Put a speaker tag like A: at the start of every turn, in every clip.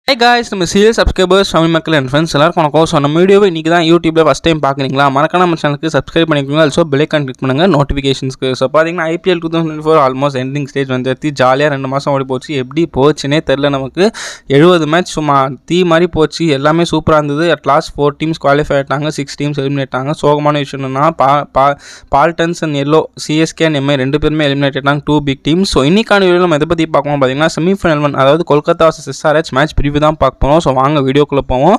A: Hey guys, நம்ம serial subscribers Tamil மக்கள் and friends எல்லாருக்கும் வணக்கம். ஸோ நம்ம வீடியோவை இன்றைக்கி தான் யூடியூப்பில் ஃபஸ்ட் டைம் பார்க்குறீங்களா, மறக்காம நம்ம சேனலுக்கு சப்ஸ்கிரைப் பண்ணிக்கோங்க. ஆல்சோ பெல் ஐக்கான் கிளிக் பண்ணுங்கள் நோட்டிஃபிகேஷன்ஸ்க்கு. ஸோ பார்த்தீங்கன்னா IPL 2024 ஆல்மோஸ்ட் எண்டிங் ஸ்டேஜ் வந்துடுச்சு. ஜாலியாக 2 மாதம் ஓடி போச்சு. எப்படி போச்சுன்னே தெரில நமக்கு. 70 மேட்ச் சும்மா தீ மாதிரி போச்சு. எல்லாமே சூப்பராக இருந்தது. அட் லாஸ்ட் 4 டீம்ஸ் குவாலிஃபை ஆகிட்டாங்க, 6 டீம்ஸ் எலிமினேட் ஆனாங்க. சோகமான விஷயம் என்னன்னா Paltans and yellow CSK and MI 2 பேருமே எலிமினேட் ஆனாங்க, 2 பிக் டீம்ஸ். ஸோ இன்னைக்கான வீடியோ நம்ம எதை பற்றி பார்க்கணும் பார்த்தீங்கன்னா செமிஃபைனல் 1, அதாவது கொல்கத்தா vs SRH மேட்ச் பிரிவு தான் பார்க்க போகிறோம். ஸோ வாங்க வீடியோக்குள்ளே போவோம்.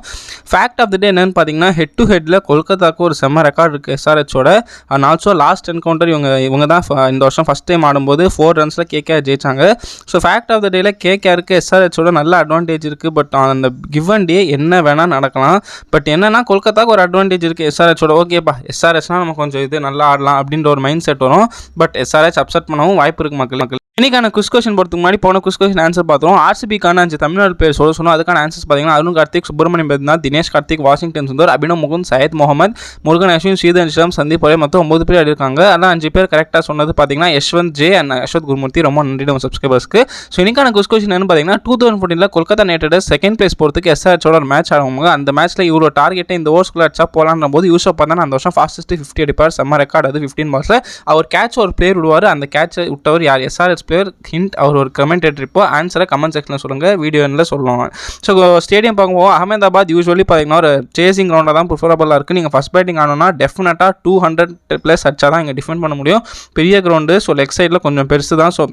A: ஃபேக்ட் ஆஃப் த டே என்னன்னு பார்த்தீங்கன்னா, ஹெட் டு ஹெட்டில் கொல்கத்தாவுக்கு ஒரு செம்ம ரெக்கார்ட் இருக்குது SRHோட. அண்ட் ஆல்சோ லாஸ்ட் என்கவுண்டர் இவங்க தான் இந்த வருஷம் ஃபஸ்ட் டைம் ஆடும்போது 4 ரன்ஸில் KKR ஜெயிச்சாங்க. ஸோ ஃபேக்ட் ஆஃப் த டேயில் KKRக்கு SRHோட நல்ல அட்வான்டேஜ் இருக்குது. பட் அந்த கிவன் டே என்ன வேணால் நடக்கலாம். பட் என்னன்னா கொல்கத்தாவுக்கு ஒரு அட்வான்டேஜ் இருக்குது SRHோட. ஓகேப்பா, SRHனால் நம்ம கொஞ்சம் இது நல்லா ஆடலாம் அப்படின்ற ஒரு மைண்ட் செட் வரும். பட் SRH அப்செட் பண்ணவும் வாய்ப்பு இருக்குது மக்கள். இன்னைக்கான குவிஸ் கொஸ்டின் போகிறதுக்கு முன்னாடி போன குவிஸ் கொஸ்டின் ஆன்சர் பார்த்தோம். RCBக்கான 5 தமிழ்நாடு பேர் சொன்னோம். அதுக்கான ஆன்சர்ஸ் பார்த்தீங்கன்னா அருண் கார்த்திக், சுப்பிரமணியம் பெத்நாத், தினேஷ் கார்த்திக், வாஷிங்டன் சுந்தர், அபினவ் முகுந்த், சையத் முகமது, முருகன் அஸ்வின், ஸ்ரீதர் நிஷாம், சந்தீப் ஒரே மொத்தம் 9 பேர் அடிருக்காங்க. அதான் 5 பேர் கரெக்டாக சொன்னது பார்த்தீங்கன்னா யஷ்வந்த் ஜே அண்ட் அஸ்வத் குருமூர்த்தி. ரொம்ப நன்றி நம்ம சப்ஸ்கிரைபர்ஸ்க்கு. ஸோ இன்னைக்கான குவிஸ் கொஸ்டின் என்ன பார்த்தீங்கன்னா, 2014 Kolkata night Riders second place போகிறதுக்கு SRHோட ஒரு மேட்ச் ஆடுவாங்க. அந்த மேட்ச்சில் இவரோட டார்கெட்டை இந்த ஓவர்ஸ்குள்ள அடிச்சா போலான்ற போது யூசப் பார்த்தா அந்த வருஷம் ஃபாஸ்டஸ்ட் 50 அடிப்பார். செம்ம ரெக்கார்டு அது. 15 பால்ஸில் அவர் கேட்ச் ஒரு பிளேயர் விடுவார். அந்த கேட்சை விட்டவர் யார்? SRH player. ஹிண்ட் அவர் ஒரு கமெண்டேட்டர். இப்போ ஆன்சரை கமெண்ட் செக்ஷனில் சொல்லுங்கள், வீடியோ என்ன சொல்லுவாங்க. ஸோ ஸ்டேடியம் பார்க்கும்போது அகமதாபாத் யூஸ்வலி பார்த்தீங்கன்னா ஒரு சேசிங் ரவுண்டாக தான் ப்ரிஃபரபுளாக இருக்குது. நீங்கள் ஃபஸ்ட் பேட்டிங் ஆனோன்னா டெஃபினட்டாக 200+ அடிச்சா தான் இங்கே டிஃபெண்ட் பண்ண முடியும். பெரிய கிரவுண்டு. ஸோ லெக் சைடில் கொஞ்சம் பெருசு தான். ஸோ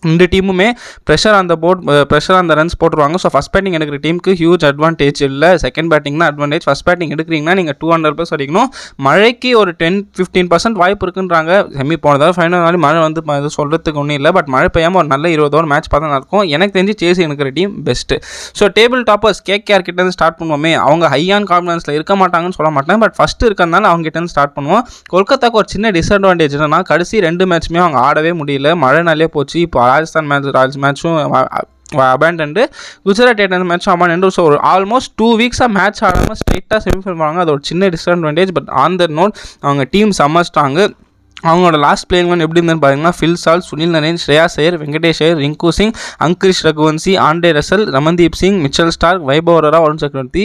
A: இந்த டீமுமே pressure on the board, pressure on the runs போட்டுருவாங்க. ஸோ ஃபஸ்ட் பேட்டிங் எடுக்கிற டீமுக்கு ஹியூஜ் அட்வான்டேஜ் இல்லை. செகண்ட் பேட்டிங் தான் அட்வான்டேஜ். ஃபஸ்ட் பேட்டிங் எடுக்கிறீங்கன்னா நீங்கள் 200+ அடிக்கணும். மழைக்கு ஒரு 10-15% வாய்ப்பு இருக்குன்றாங்க. செமி போனதாக ஃபைனல் மழை வந்து இது சொல்கிறதுக்கு ஒன்றும் இல்லை. பட் மழை பெய்யாமல் ஒரு நல்ல 20 ஓவர் மேட்ச் பார்த்தா நடக்கும். எனக்கு தெரிஞ்சு சேசி எடுக்கிற team best. So table toppers KKR கிட்டேருந்து ஸ்டார்ட் பண்ணுவோமே. அவங்க ஹையான் கான்ஃபிடன்ஸில் இருக்க மாட்டாங்கன்னு சொல்ல மாட்டேன். பட் ஃபஸ்ட்டு இருக்கிறதுனால அவங்க கிட்டேருந்து ஸ்டார்ட் பண்ணுவோம். கொல்கத்தாக்கு ஒரு சின்ன டிஸ்அட்வான்டேஜ் என்னன்னா, கடைசி 2 மேட்ச்சுமே அவங்க ஆடவே முடியல. மழைனாலே போச்சு. இப்போ ராஜஸ்தான் மேட்சும் அபேண்டன்டு, குஜராத் டைட்டன்ஸ் மேட்சும் அபேண்டன்டு. ஸோ ஆல்மோஸ்ட் 2 வீக்ஸாக மேட்ச் ஆடாமல் ஸ்ட்ரெயிட்டாக செமிஃபைனல் போனாங்க. அது ஒரு சின்ன disadvantage. But on the note அவங்க டீம் செம்ம ஸ்ட்ராங்கு. அவங்களோட லாஸ்ட் பிளேயிங் ஒன் எப்படி இருந்ததுன்னு பார்த்தீங்கன்னா, Phil Salt, Sunil Narine, Shreyas Iyer, Venkatesh Iyer, Rinku Singh, Angkrish Raghuvanshi, Andre Russell, Ramandeep Singh, Mitchell Starc, Vaibhav Arora, Varun Chakravarthy,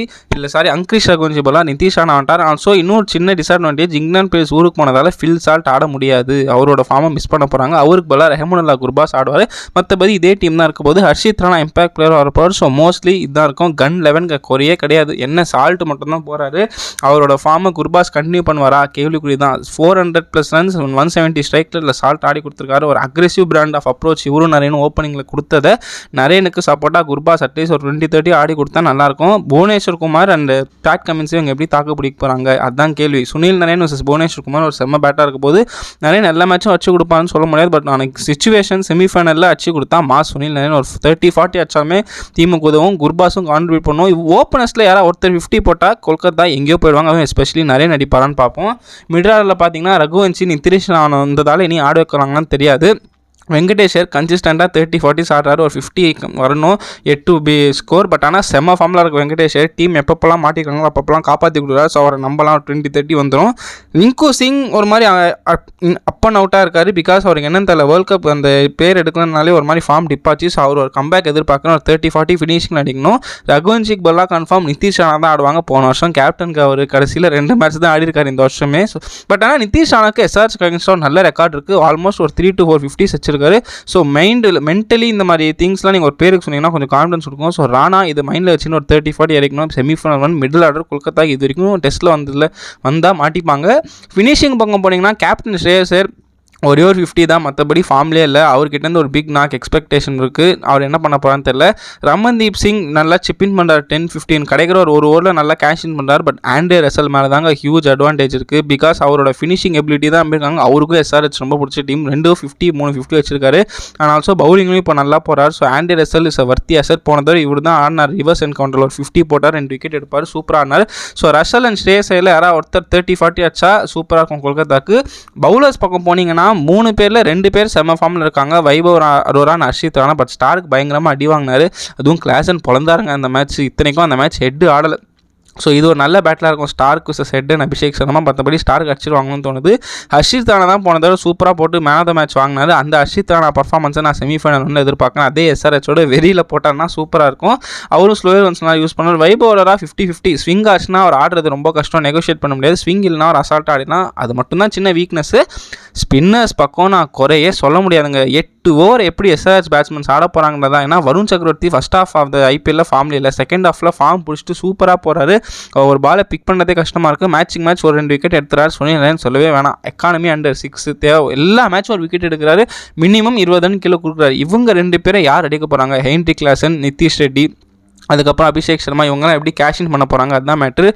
A: Angkrish Raghuvanshi போல நிதிஷ் ராணா வந்துட்டார். ஆல்சோ இன்னொரு சின்ன டிஸ்அட்வான்டேஜ், இங்கிலாந்து பிளேயர்ஸ் ஊருக்கு போனதால் ஃபில் சால்ட் ஆட முடியாது. அவரோட ஃபார்மை மிஸ் பண்ண போகிறாங்க. அவருக்கு பதிலாக ரஹமுல்லா குர்பாஸ் ஆடுவார். மற்றபடி இதே டீம் தான் இருக்க போது. ஹர்ஷித் ராணா இம்பாக்ட் பிளேயர் வரப்போவார். ஸோ மோஸ்ட்லி இதான் இருக்கும். கன் 11 குறையே கிடையாது. என்ன சால்ட் மட்டும்தான் போகிறாரு. அவரோட ஃபார்மை குர்பாஸ் கண்டினியூ பண்ணுவாரா? கேள்விக்குறி தான். 400+ ரன்ஸ், 170 ஸ்ட்ரைக் இல்லை சால்ட் ஆடி கொடுத்துருக்காரு. ஒரு அக்ரெசிவ் பிராண்ட் ஆஃப் அப்ரோச் இவரும் நரேனும் ஓப்பனிங்கில் கொடுத்ததை நரேனுக்கு சப்போர்ட்டாக குர்பாஸ் அட்லீஸ்ட் ஒரு 20-30 ஆடி கொடுத்தா நல்லாயிருக்கும். புவனேஸ்வர் குமார் அண்ட் பேட் கமின்ஸையும் இவங்க எப்படி தாக்கு பிடிக்க போகிறாங்க, அதுதான் கேள்வி. சுனில் நரேன் vs புவனேஸ்வர் குமார் ஒரு செம்ம பேட்டாக இருக்க போது. நரேன் எல்லா மேட்சும் அடிச்சு கொடுப்பான்னு சொல்ல முடியாது. பட் எனக்கு சிச்சுவேஷன் செமிஃபைனலில் அடிச்சு கொடுத்தா சுனில் நரேன் ஒரு 30-40 அடிச்சாலுமே டீமுக்கு உதவும். குர்பாஸும் கான்ட்ரிபியூட் பண்ணுவோம். ஓப்பனர்ஸில் யாராவது ஒருத்தர் 50 போட்டால் கொல்கத்தா எங்கேயோ போயிடுவாங்க. அதுவும் எஸ்பெஷலி நரேன் அடிப்பாரான்னு பார்ப்போம். மிடில் ஆர்டரில் பார்த்தீங்கன்னா ரகுவன்சி, நிதிஷ் ராணா வந்ததால் இனி ஆட வைக்கிறாங்கன்னு தெரியாது. வெங்கடேஷர் கன்சிஸ்டண்ட்டாக 30-40 ஆடுறாரு. ஒரு 50 வரணும் 8 ஸ்கோர். பட் ஆனால் செம்ம ஃபார்மில் இருக்க வெங்கடேஷர் டீம் எப்பப்பெல்லாம் மாட்டிக்கிறாங்களோ அப்பப்பெல்லாம் காப்பாற்றி கொடுக்குறாரு. ஸோ அவரை நம்பலாம் 20-30 வந்துடும். ரிங்கு சிங் ஒரு மாதிரி அப் அண்ட் அவுட்டாக இருக்கார். பிகாஸ் அவருக்கு என்னன்னு தெரியல, வேர்ல்ட் கப் அந்த பேர் எடுக்கணும்னாலே ஒரு மாதிரி ஃபார்ம் டிப்பாச்சு. ஸோ அவர் ஒரு கம்பேக் எதிர்பார்க்கணும். ஒரு 30-40 ஃபினிஷிங் அடிக்கணும். ரகுவன்சிக்கு பதிலாக கன்ஃபார்ம் நிதிஷ் ராணா தான் ஆடுவாங்க. போன வருஷம் கேப்டனுக்கு அவர் கடைசியில் 2 மேட்ச் தான் ஆடி இருக்காரு இந்த வருஷமே. பட் ஆனால் நிதிஷ் ராணாக்கு SRH அகைன்ஸ்டாக நல்ல ரெக்கார்ட் இருக்குது. ஆல்மோஸ்ட் ஒரு 3-4 50s வச்சிருக்காரு. ஸோ மென்டலி இந்த மாதிரி திங்ஸ்லாம் நீங்கள் ஒரு பேருக்கு சொன்னீங்கன்னா கொஞ்சம் கான்ஃபிடன்ஸ் கொடுக்கும். ஸோ ராணா இது மைண்டில் வச்சுன்னு ஒரு 30-40 இறக்கணும். செமிஃபைனல் 1 மிடில் ஆர்டர் கொல்கத்தா இது வரைக்கும் டெஸ்ட்டில் வந்தால் மாட்டிப்பாங்க. ஃபினிஷிங் பக்கம் போனீங்கன்னா கேப்டன் ஸ்ரேயாஸ் ஐயர் ஒரே ஒரு 50 தான். மற்றபடி ஃபார்ம்லேயே இல்லை. அவர்கிட்டேருந்து ஒரு பிக் நாக் எக்ஸ்பெக்டேஷன் இருக்குது. அவர் என்ன பண்ண போகிறான்னு தெரியல. ரமன்தீப் சிங் நல்லா சிப்பின் பண்ணுறார். 10-15 கிடைக்கிற ஒரு ஓவரில் நல்லா கேஷ் இன் பண்ணுறார். பட் ஆண்டே ரசல் மேலே தாங்க ஹியூஜ் அட்வான்டேஜ் இருக்குது. பிகாஸ் அவரோட ஃபினிஷிங் எபிலிட்டி தான் இருக்காங்க. அவருக்கும் SRH ரொம்ப பிடிச்ச டீம். 250 350 வச்சிருக்காரு. அண்ட் ஆல்சோ பவுலிங்லையும் இப்போ நல்லா போகிறார். ஸோ ஆண்டே ரசல் இஸ் வர்த்தி அசட். போனதோட இவர் தான் ஆடினார். ரிவர்ஸ் என்கவுண்டரில் ஒரு 50 போட்டார், 2 விக்கெட் எடுப்பார். சூப்பராக ஆடினார். ஸோ ரசல் அண்ட் ஸ்ரேயாஸ் ஐயரில் யாராவது ஒருத்தர் 30-40 அடிச்சா சூப்பராக இருக்கும் கொல்கத்தாக்கு. பவுலர்ஸ் பக்கம் போனீங்கன்னா 3 பேரில் 2 பேர் செம்ம ஃபார்மில் இருக்காங்க. வைபவ் அரோரா, ஹர்ஷித் ராணா. பட் ஸ்டார்க் பயங்கரமாக அடி வாங்கினார். அதுவும் கிளாஸ் அண்ட் பொழந்தாருங்க அந்த மேட்ச். இத்தனைக்கும் அந்த மேட்ச் ஹெட் ஆடலை. ஸோ இது ஒரு நல்ல பேட்டிலாக இருக்கும் ஸ்டார்க் விசஸ் ஹெட்னு அபிஷேக் சர்மா. மற்றபடி ஸ்டார்க் அடிச்சிருவாங்கன்னு தோணுது. ஹர்ஷித் ராணா தான் போன தடவை சூப்பராக போட்டு மேன் ஆஃப் த மேட்ச் வாங்கினாரு. அந்த ஹர்ஷித் ராணா பர்ஃபார்மன்ஸை நான் செமிஃபைனல் ஒன்று எதிர்பார்க்கேன். அதே எஸ்ஆர்ஹெச்சோட வெறியில் போட்டார்னா சூப்பராக இருக்கும். அவரும் ஸ்லோயர் ஒன்ஸ்லாம் யூஸ் பண்ணுவார். வைபவராக 50-50 ஸ்விங் ஆச்சுன்னா அவர் ஆடுறது ரொம்ப கஷ்டம், நெகோஷியேட் பண்ண முடியாது. ஸ்விங் இல்லைனா அவர் அசால்ட் ஆடினா அது மட்டும்தான் சின்ன வீக்னஸ். ஸ்பின்னர்ஸ் பக்கம் நான் குறையே சொல்ல முடியாதுங்க. 8 ஓவர் எப்படி எஸ்ஆர்ஹெச் பேட்ஸ்மேன்ஸ் ஆட போகிறாங்கன்றதா. ஏன்னா வருண் சக்கரவர்த்தி ஃபஸ்ட் ஹாஃப் ஆஃப் த ஐபிஎல்ல ஃபார்ம்ல இல்லை, செகண்ட் ஹாஃபில் ஃபார்ம் பிடிச்சிட்டு சூப்பராக போகிறாரு. ஒரு பாலை பிக் பண்ணுறதே கஷ்டமாக இருக்குது. மேட்ச் ஒரு 2 விக்கெட் எடுத்துறாரு. சொன்னேன் சொல்லவே வேணாம். எக்கானமி அண்டர் 6 தேவை. எல்லா மேட்சும் ஒரு விக்கெட் எடுக்கிறாரு. மினிமம் 20 ரன் கிலோ கொடுக்குறாரு. இவங்க 2 பேரை யார் அடிக்க போகிறாங்க? ஹென்ரி கிளாசன், நிதிஷ் ரெட்டி, அதுக்கப்புறம் அபிஷேக் சர்மா, இவங்கெல்லாம் எப்படி கேஷின் பண்ண போகிறாங்க அதுதான் மேட்ரு.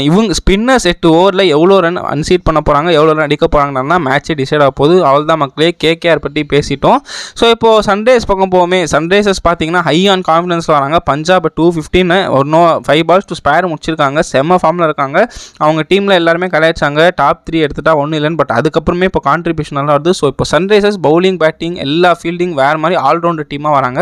A: இவங்க ஸ்பின்னர்ஸ் 8 ஓவரில் எவ்வளோ ரன் அன்சீட் பண்ண போகிறாங்க, எவ்வளோ ரன் அடிக்க போகிறாங்கன்னா மேட்சே டிசைட் ஆக போகுது. அவள் தான் மக்களே. கேகேஆர் பற்றி பேசிட்டோம். ஸோ இப்போது சன்ரைஸ் பக்கம் போவோமே. சன்ரைசர்ஸ் பார்த்தீங்கன்னா ஹை ஆன் கான்ஃபிடன்ஸில் வராங்க. பஞ்சாப் 215 ஒரு 5 balls to spare முடிச்சிருக்காங்க. செம்ம ஃபார்மில் இருக்காங்க. அவங்க டீமில் எல்லாருமே கலாய்ச்சாங்க டாப் 3 எடுத்துட்டா ஒன்றும் இல்லைன்னு. பட் அதுக்கப்புறமே இப்போ கான்ட்ரிபியூஷன் நல்லா வருது. ஸோ இப்போ சன்ரைசர்ஸ் பவுலிங், பேட்டிங், எல்லா ஃபீல்டிங் வேறு மாதிரி ஆல்ரவுண்டர் டீமாக வராங்க.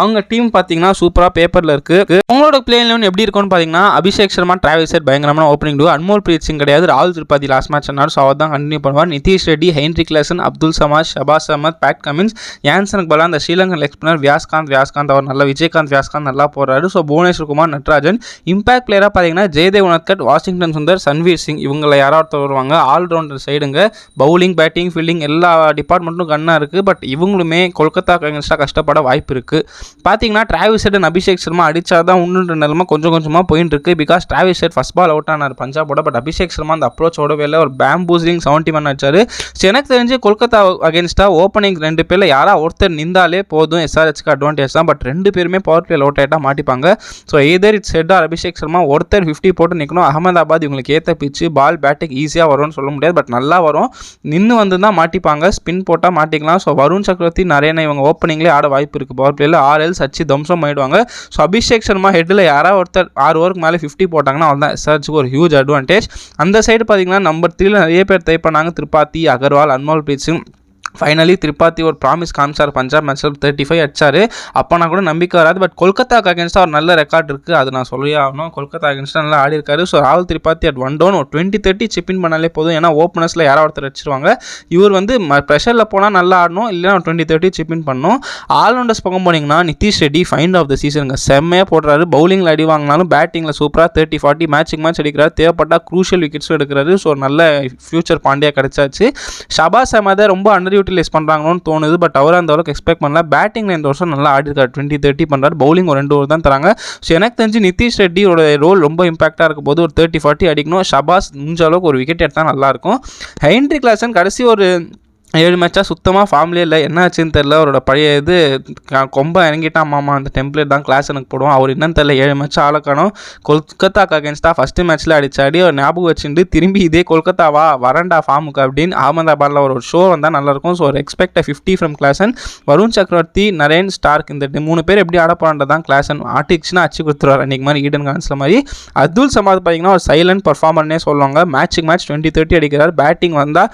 A: அவங்க டீம் பார்த்தீங்கன்னா சூப்பராக பேப்பரில் இருக்குது. உங்களோட பிளே 11 எப்படி இருக்கும்னு பார்த்தீங்கன்னா அபிஷேக் சர்மா, டிராவிஸ் ஹெட் பயங்கரமான ஓப்பனிங் டூ. அன்மோல் பிரீத் சிங் கிடையாது. ராகுல் திரிபாதி லாஸ்ட் மேட்ச் ஆனார். ஸோ அவர் தான் கண்டினியூ பண்ணுவார். Nitish Reddy, Henry Klaasen, Abdul Samad, Shahbaz Ahmed, Pat Cummins, Jansen பலா, அந்த ஸ்ரீலங்கன் எக்ஸ்பினர் வியாஸ்காந்த் அவர் நல்லா விஜயகாந்த் நல்லா போடுறாரு. ஸோ புவனேஸ்வர் குமார், நட்ராஜன். இம்பாக்ட் பிளேயராக பார்த்தீங்கன்னா ஜெயதேவ் உனத்கட், வாஷிங்டன் சுந்தர், சன்வீர் சிங், இவங்களை யாராவது வருவாங்க. ஆல்ரவுண்டர் சைடுங்க. பவுலிங், பேட்டிங், ஃபீல்டிங் எல்லா டிபார்ட்மெண்ட்டும் கன்னாக இருக்குது. பட் இவங்களுமே கொல்கத்தா அகைன்ஸ்டாக கஷ்டப்பட வாய்ப்பு இருக்குது. பார்த்தீங்கன்னா Travis Head and Abhishek Sharma அடிச்சா தான் உன்னுன்ற நிலைமை கொஞ்சம் கொஞ்சமாக போயிட்டு இருக்கு. Because Travis Head first ball out ஆனார் பஞ்சாபோட. பட் அபிஷேக் சர்மா அந்த அப்ரோச் ஓடவே இல்லை. ஒரு பேம்பூசிங் 71 அடிச்சாரு. ஸோ எனக்கு தெரிஞ்சு கொல்கத்தா அகேன்ஸ்டாக ஓப்பனிங் 2 பேரில் யாராவது ஒருத்தர் நின்றாலே போதும், எஸ்ஆர்ஹெச்க்கு அட்வான்டேஜ் தான். பட் 2 பேருமே பவர் பிளேயில் அவுட் ஆகிட்டா மாட்டிப்பாங்க. So either it's Head or Abhishek Sharma ஒருத்தர் 50 போட்டு நிற்கணும். அகமதாபாத் இவங்களுக்கு ஏற்ற பிச்சு, பால் பேட்டிங் ஈஸியாக வரும்னு சொல்ல முடியாது. பட் நல்லா வரும். நின்று வந்து தான் மாட்டிப்பாங்க. ஸ்பின் போட்டால் மாட்டிக்கலாம். ஸோ வருண் சக்கரவர்த்தி நிறைய இவங்க ஓப்பனிங்லேயே ஆட வாய்ப்பு இருக்குது. பவர் பிளேயில் ஆர்எல்ஸ் அச்சு தம்சம் ஆயிடுவாங்க. ஸோ அபிஷேக் சர்மா ஹெட்டில் யாராவது ஒருத்தர் 6 ஓவருக்கு மேலே 50 போட்டாங்கன்னா அவள் தான் எஸ்ஆர்ஹெச்சுக்கு ஒரு ஹியூஜ் அட்வான்டேஜ். அந்த சைடு பார்த்தீங்கன்னா நம்பர் 3 நிறைய பேர் ட்ரை பண்ணாங்க. திரிபாதி, அகர்வால், அன்மோல் பிரீத் சிங். ஃபைனலி திரிபாதி ஒரு ப்ராமிஸ் காமிச்சார். பஞ்சாப் மேட்ச்சில் 35 அடிச்சார். அப்போ நான் கூட நம்பிக்கை வராது. பட் கொல்கத்தாக்கு அகேன்ஸ்டாக ஒரு நல்ல ரெக்கார்ட் இருக்குது. அது நான் சொல்லி ஆகணும். கொல்கத்தா அகேன்ஸ்டாக நல்லா ஆடி இருக்காரு. ஸோ ராகுல் திரிபாதி அட் 1 down ஒரு 20-30 சிப்பின் பண்ணாலே போதும். ஏன்னா ஓப்பனர்ஸில் யாராவது ஒருத்தர் அடிச்சிருவாங்க. இவர் வந்து ப்ரெஷரில் போனால் நல்லா ஆடணும், இல்லைனா 20-30 சிப்பின் பண்ணணும். ஆல்ரவுண்டர்ஸ் பக்கம் போனீங்கன்னா Nitish Reddy find of the சீசனுங்க. செம்மையாக போடுறாரு. பவுலிங்கில் அடி வாங்கினாலும் பேட்டிங்கில் சூப்பராக 30-40 மேட்ச் அடிக்கிறார். தேவைப்பட்டால் க்ரூஷியல் விக்கெட்ஸும் எடுக்கிறாரு. ஸோ நல்ல ஃபியூச்சர் பாண்டியா கிடைச்சாச்சு. ஷபாஸ் அஹமதை ரொம்ப அண்டர் யூட்டிலைஸ் பண்ணுறாங்கன்னு தோணுது. பட் அவர் அந்த அளவுக்கு எக்ஸ்பெக்ட் பண்ணல. பேட்டிங்கில் இந்த வருஷம் நல்லா ஆடிருக்காரு. 20-30 பண்ணுறாரு. பவுலிங் ஒரு 2 ஓவர் தான் தராங்க. ஸோ எனக்கு தெரிஞ்சு நிதிஷ் ரெட்டியோட ரோல் ரொம்ப இம்பாக்டாக இருக்கும் போது ஒரு 30-40 அடிக்கணும். ஷபாஸ் முடிஞ்ச அளவுக்கு ஒரு விக்கெட் எடுத்தால் நல்லாயிருக்கும். ஹென்ரி கிளாசன் கடைசி ஒரு 7 மேட்சாக சுத்தமாக ஃபார்ம்லேயே இல்லை. என்ன ஆச்சுன்னு தெரில. அவரோட பழைய இது கொம்ப இறங்கிட்டான் மாமா. அந்த டெம்ப்ளேட் தான் கிளாஸ் எனக்கு போடுவோம். அவர் என்னன்னு தெரில. 7 மேட்ச் ஆளக்கானோம். கொல்கத்தாக்கு அகேன்ஸ்டாக ஃபஸ்ட்டு மேட்ச்சில் அடிச்சாடி அவர் ஞாபகம் வச்சுட்டு திரும்பி இதே கொல்கத்தாவா வரண்டா ஃபார்முக்கு அப்படின்னு அகமதாபாத்தில் ஒரு ஷோ வந்தால் நல்லாயிருக்கும். ஸோ ஒரு எக்ஸ்பெக்ட் 50 ஃப்ரம் கிளாசன். வருண் சக்கரவர்த்தி, நரேன், ஸ்டார்க் இந்த 3 பேர் எப்படி ஆட போகிறான்றது தான் கிளாசன். ஆட்டிச்சுன்னா அச்சு கொடுத்துருவார் அன்றைக்கி மாதிரி ஈடன் கான்ஸில் மாதிரி. அப்துல் சமாத் பார்த்தீங்கன்னா ஒரு சைலண்ட் பர்ஃபார்மர்னே சொல்லுவாங்க. மேட்ச்சுக்கு மேட்ச் 20-30 அடிக்கிறார். பேட்டிங் வந்தால்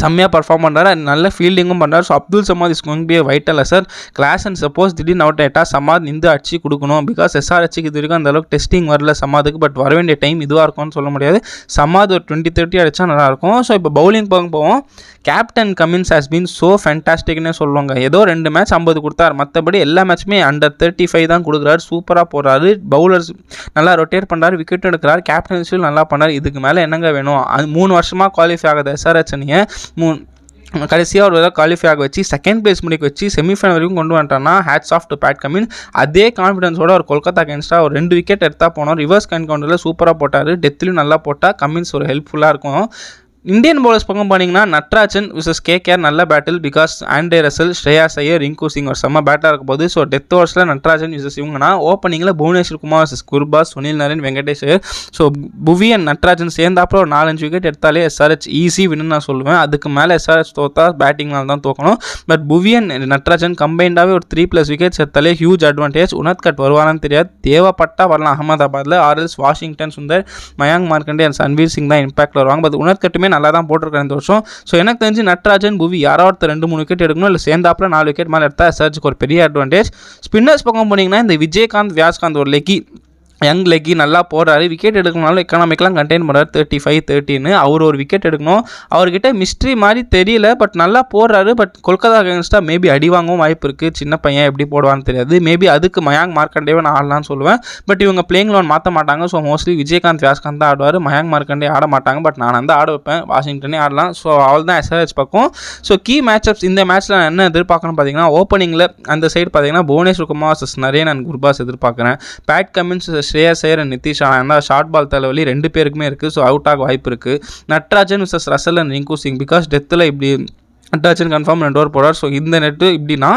A: செம்மையாக பர்ஃபார்ம் பண்ணுறாரு. நல்ல ஃபீல்டிங்கும் பண்ணுறாரு. So Abdul Samad is going B A vital sir. Klaasen suppose திடீர்னு அவுட் ஆகிட்டா சமாத் நின்று அடிச்சு கொடுக்கணும். பிகாஸ் எஸ்ஆர்ஹெச்சுக்கு இது வரைக்கும் அந்த அளவுக்கு டெஸ்டிங் வரல சமாதுக்கு. பட் வர வேண்டிய டைம் இதுவாக இருக்கும்னு சொல்ல முடியாது. சமாத் ஒரு 20-30 அடித்தா நல்லாயிருக்கும். ஸோ இப்போ பவுலிங் போவோம். Captain Cummins has been so ஃபேண்டாஸ்டிக்னே சொல்லுவாங்க. ஏதோ 2 மேட்ச் 50 கொடுத்தார். மற்றபடி எல்லா மேட்சுமே அண்டர் 35 தான் கொடுக்குறாரு. சூப்பராக போடுறாரு. பவுலர்ஸ் நல்லா ரொட்டேட் பண்ணுறாரு. விக்கெட் எடுக்கிறார். கேப்டன்ஷிப் நல்லா பண்ணார். இதுக்கு மேலே என்னங்க வேணும்? 3 வருஷமாக குவாலிஃபை ஆகாத எஸ்ஆர்ஹெச் அணியை கடைசியாக ஒரு குவாலிஃபை ஆக வச்சு செகண்ட் பிளேஸ் முடிக்க வச்சு செமிஃபைனல் வரைக்கும் கொண்டு வந்துட்டான்னா hats off to Pat Cummins. அதே கான்ஃபிடன்ஸோட ஒரு கொல்கத்தா அகேன்ஸ்டாக ஒரு 2 விக்கெட் எடுத்தால் போனோம். ரிவர்ஸ் கவுண்டரில் சூப்பராக போட்டார். டெத்லையும் நல்லா போட்டால் கமின்ஸ் ஒரு ஹெல்ப்ஃபுல்லாக இருக்கும். இந்தியன் பவுலர்ஸ் பக்கம் போனீங்கன்னா நட்ராஜன் விசஸ் கேகேஆர் நல்ல பேட்டில். Because Andre Russell, Shreyas Iyer, Rinku Singh ஒரு செம்ம பேட்டாக இருக்கும் போது. ஸோ டெத் ஓவர்ஸில் நட்ராஜன் விசஸ் இவங்கன்னா ஓப்பனிங்கில் Bhuvneshwar Kumar versus Gurbaz, Sunil Narine, Venkatesh. So Bhuvi and Natarajan சேர்ந்தாப்புல ஒரு 4-5 விக்கெட் எடுத்தாலே எஸ்ஆர்ஹெச் ஈஸி வின்னு நான் சொல்லுவேன். அதுக்கு மேலே எஸ்ஆர்ஹெச் தோத்தா பேட்டிங்னால தான் தோக்கணும். பட் புவி அண்ட் நட்ராஜன் கம்பைண்டாகவே ஒரு 3+ விக்கெட்ஸ் எடுத்தாலே ஹியூஜ் அட்வான்டேஜ். உனத்கட் வருவானான்னு தெரியாது. தேவைப்பட்டால் வரலாம் அகமதாபாத்தில். ஆர்எல்ஸ் வாஷிங்டன் சுந்தர், மயாங்க் மார்க்கண்டே அண்ட் சன்வீர் சிங் தான் இம்பாக்ட் வருவாங்க. பட் உனத்கட்டுமே நல்லா தான் போட்டிருக்காரு இந்த வருஷம். ஸோ எனக்கு தெரிஞ்சு நட்ராஜன், புவி யாராவது 2-3 விக்கெட் எடுக்கணும். இல்லை சேர்ந்தாப்புல 4 விக்கெட் மேலே எடுத்தால் எஸ்ஆர்ஹெச்சுக்கு ஒரு பெரிய அட்வான்டேஜ். ஸ்பின்னர்ஸ் பக்கம் போனீங்கன்னா இந்த விஜயகாந்த், வியாஸ்காந்த் ஒரு லெக்கி யங் லெக்கி நல்லா போடுறாரு, விக்கெட் எடுக்கணும்னாலும் எக்கனாமிக்கெலாம் கண்டெயின் பண்ணுறாரு 35-13. அவர் ஒரு விக்கெட் எடுக்கணும். அவர்கிட்ட மிஸ்ட்ரி மாதிரி தெரியல, பட் நல்லா போடுறாரு. பட் கொல்கத்தா அகேன்ஸ்டாக மேபி அடி வாங்கவும் வாய்ப்பு இருக்குது. சின்ன பையன் எப்படி போடுவான்னு தெரியாது. மேபி அதுக்கு மயாங்க் மார்க்கண்டேவை நான் ஆடலான்னு சொல்லுவேன். பட் இவங்க பிளேயிங் லோன் மாற்ற மாட்டாங்க. ஸோ மோஸ்ட்லி விஜயகாந்த் வியாஸ்காந்த் தான் ஆடுவார், மயாங்க் மார்க்கண்டே ஆட மாட்டாங்க. பட் நான் வந்து ஆட வைப்பேன், வாஷிங்டனே ஆடலாம். ஸோ அவள் தான் SRH பக்கம். ஸோ கீ மேட்சப்ஸ் இந்த மேட்ச்சில் நான் என்ன எதிர்பார்க்கணும்னு பார்த்தீங்கன்னா, ஓப்பனிங்கில் அந்த சைடு பார்த்தீங்கன்னா புவனேஸ்வர் குமார் வர்சஸ் நரேன் அண்ட் குர்பாஸ் எதிர்பார்க்குறேன். Pat Cummins, Shreyas Iyer and Nitish Rana short ball தலைவலி 2 பேருக்குமே இருக்குது. ஸோ அவுட் ஆக வாய்ப்பு இருக்குது. Natarajan vs Russell and Rinku Singh, because டெத்தில் இப்படி நட்ராஜன் கன்ஃபார்ம் 2 ஓவர் போடுறார். ஸோ இந்த நெட்டு இப்படின்னா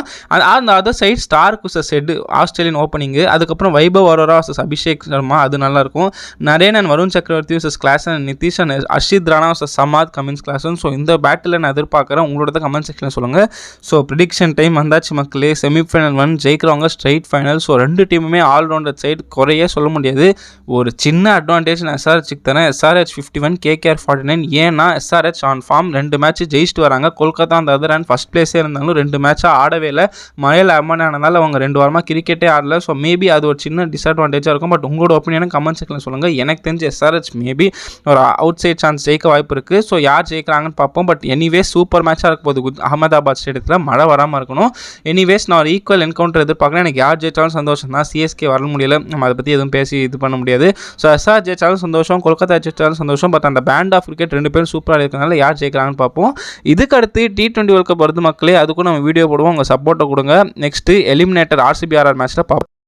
A: அந்த other side Starc vs Head Australian opening, அதுக்கப்புறம் வைபவ் அரோரா vs அபிஷேக் சர்மா, அது நல்லாயிருக்கும். நரேன் அண்ட் வருண் சக்கரவர்த்தி vs Klaasen and Nitish and Harshit Rana vs Samad Cummins Klaasen. So இந்த பேட்டில் நான் எதிர்பார்க்குறேன். உங்களோட கமெண்ட் செக்ஷனில் சொல்லுங்கள். ஸோ ப்ரிடிக்ஷன் டைம் வந்தாச்சு மக்களே. செமிஃபைனல் 1 ஜெயிக்கிறவங்க ஸ்ட்ரைட் ஃபைனல். ஸோ 2 டீமுமே ஆல்ரவுண்டர் சைடு, குறையே சொல்ல முடியாது. ஒரு சின்ன அட்வான்டேஜ் நான் SRHக்கு தரேன். SRH 51, KKR 49. ஏன்னா SRH ஆன் ஃபார்ம் 2 மேட்ச் ஜெயிச்சுட்டு வராங்க. கொல்கத்தா அந்த அதர் அண்ட் ஃபஸ்ட் பிளேஸே இருந்தாலும் 2 மேட்சாக ஆடவே இல்லை. மழையில் அம்மன் ஆனதால் அவங்க 2 வாரமாக கிரிக்கெட்டே ஆடல. ஸோ மேபி அது ஒரு சின்ன டிஸ்அட்வான்டேஜாக இருக்கும். பட் உங்களோட ஒப்பீனியனை கமெண்ட் செக்ஷனில் சொல்லுங்கள். எனக்கு தெரிஞ்சு SRH மேபி ஒரு அவுட் சைட் சான்ஸ் ஜெயிக்க வாய்ப்பு இருக்குது. ஸோ யார் ஜெயிக்கிறாங்கன்னு பார்ப்போம். பட் எனிவே சூப்பர் மேட்சாக இருக்க போது அகமதாபாத் ஸ்டேடியத்தில், மழை வராமல் இருக்கணும். எனிவேஸ் நான் ஒரு ஈக்குவல் என்கவுண்டர் எதிர்பார்க்குறேன். எனக்கு யார் ஜெயிச்சாலும் சந்தோஷம் தான். CSK வர முடியல, நம்ம அதை பற்றி எதுவும் பேசி இது பண்ண முடியாது. ஸோ SRH ஜெயிச்சாலும் சந்தோஷம், கொல்கத்தா ஜெயிச்சாலும் சந்தோஷம். பட் அந்த பேண்ட் ஆஃப் கிரிக்கெட் 2 பேரும் சூப்பராக இருக்கிறதுனால யார் ஜெயிக்கிறாங்கன்னு பார்ப்போம். இதுக்கு அடுத்து T20 வேர்ல்ட் கப் வருது மக்களே. அதுக்கும் நம்ம வீடியோ போடுவோம், உங்கள் சப்போர்ட்டை கொடுங்க. நெக்ஸ்ட்டு எலிமினேட்டர் RCB RR மேட்ச்சில் பார்ப்போம்.